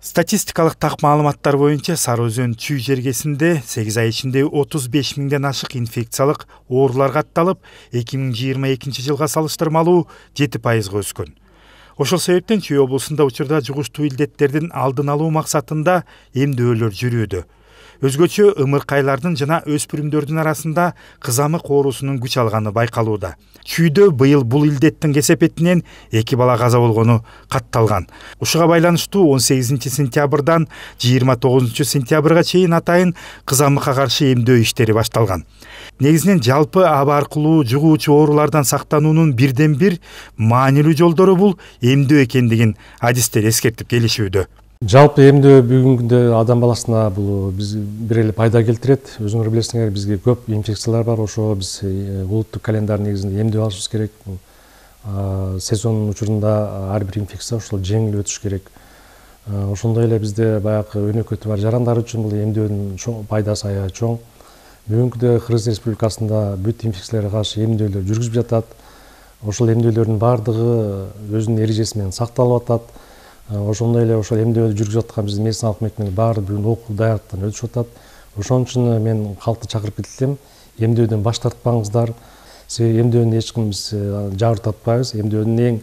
Статистикалык так маалыматтар боюнча Сары Өзөн Чүй жергесинде 8 ай ичинде 35 миңден ашык инфекциялык оорулар катталып, 2022 жылга салыштырмалуу 7% өскөн. Ошол себептен Чүй облусунда учурда жугуштуу илдеттердин алдын алуу максатында эмдөөлөр жүрүүдө. Өзгөчө ымыркайлардын жана өспүрүмдөрдүн арасында кызамык оорусунун күч алганы байкалууда. Чүйдө быйыл бул илдеттин кесепетинен 2 бала каза болгону катталган. Ушуга байланыштуу 18 сентябрдан 29 сентябрга чейин атайын кызамыкка каршы эмдөө иштери башталган. Негизинен жалпы аба аркылуу жугуучу оорулардан сактануунун бирден бир маанилүү жолдору бул эмдөө экендигин адистер эскертип келишүүдө. Жалпы эмдөө бүгүнкү күндө адам баласына бул биз бир эле пайда келтирет. Өзүңөр билесиңер, бизге көп инфекциялар бар. Ошо биз улуттук календар негизинде эмдөө алышыбыз керек. Сезонун учурунда ар бир инфекция ошол жеңил өтүш керек. Ошондой эле бизде баягы өнөкөтү бар жарандар үчүн бул эмдөөнүн пайдасы аябай чоң. Бүгүнкү күндө Кыргыз Республикасында бүт инфекцияларга каршы эмдөөлөр жүргүзүп жатат. Ошол эмдөөлөрдүн баардыгы өзүнүн эрежеси менен сакталып атат. Ошондой эле ошол эмдөөдү жүргүзүп аткан биздин медициналык мекеменин баары бүгүн окуу даярдыктан өтүшүп атат. Ошон үчүн мен калкты чакырып кетем, эмдөөдөн баш тартпаңыздар. Себеби эмдөөнү эч ким биз жабыртатпайбыз. Эмдөөдүн эң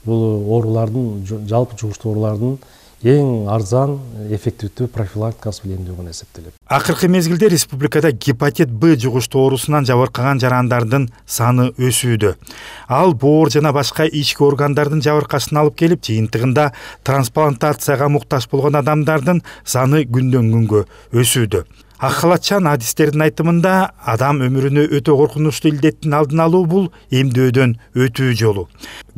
бул оорулардын, жалпы жугуштуу оорулардын эң арзан, эффективдүү профилактикасы бул эмдөө болуп эсептелет. Акыркы мезгилде республикада гепатит Б жугуштуу оорусунан жабыркаган жарандардын саны өсүүдө. Ал боор жана башка ички органдардын жабыркашын алып келип, жыйынтыгында трансплантацияга муктаж болгон адамдардын саны күндөн күнгө өсүүдө. Ак халатчан адистердин айтымында адам өмүрүнө өтө коркунучтуу илдеттин алдын алуу бул эмдөөдөн өтүү жолу.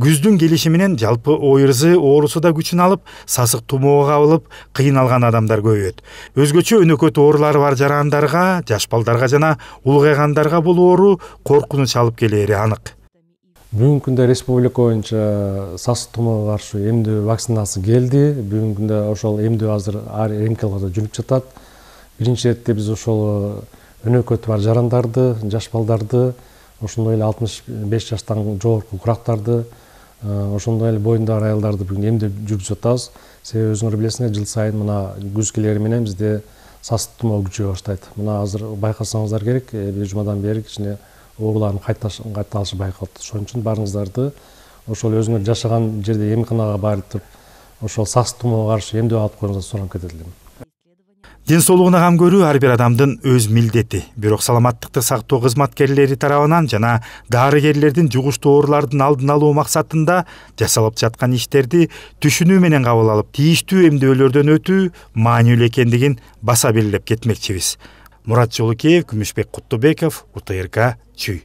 Күздүн келиши менен жалпы ойырзы оорусу да күчүн алып, сасык тумоого кабылып кыйналган адамдар көбөйөт. Өзгөчө өнөкөт оорулары бар жарандарга, жаш балдарга жана улгайгандарга бул оору коркунуч алып келери анык. Бүгүнкү күндө республика боюнча сасык тумоого каршы эмдөө вакцинасы келди. Бүгүнкү күндө ошол эмдөө азыр ар МКЛарда жүрүп жатат. Биринчи четте биз ошол өнөкөтү бар жарандарды, жаш балдарды, ошондой эле 65 жаштан жогорку курактарды, ошондой эле боюндагы аялдарды бүгүн эмдөө жүргүзүп атабыз. Себеби өзүңөр билесиңер, жыл сайын мына күз келери менен бизде сасык тумоо күчөй баштайт. Мына азыр байкасаңыздар керек, бир жумадан бери кичине оорулардын кайталышы байкалып. Ошон үчүн барыңыздарды ошол өзүңөр жашаган жерде эмканага барып, ошол сасык тумоого каршы эмдөө алып коюңузду сурап кетет элем. Ден соолугуна кам көрүү ар бир адамдын өз милдети. Бирок саламаттыкты сактоо кызматкерлери тарабынан жана дарыгерлердин жугуштуу оорулардын алдын алуу максатында жасалып жаткан иштерди түшүнүү менен кабыл алып, тийиштүү эмдөөлөрдөн өтүү маанилүү экендигин баса белгилеп кетмекчибиз. Мурат Жолукеев, Күмүшбек Куттубеков, УТРК, Чүй.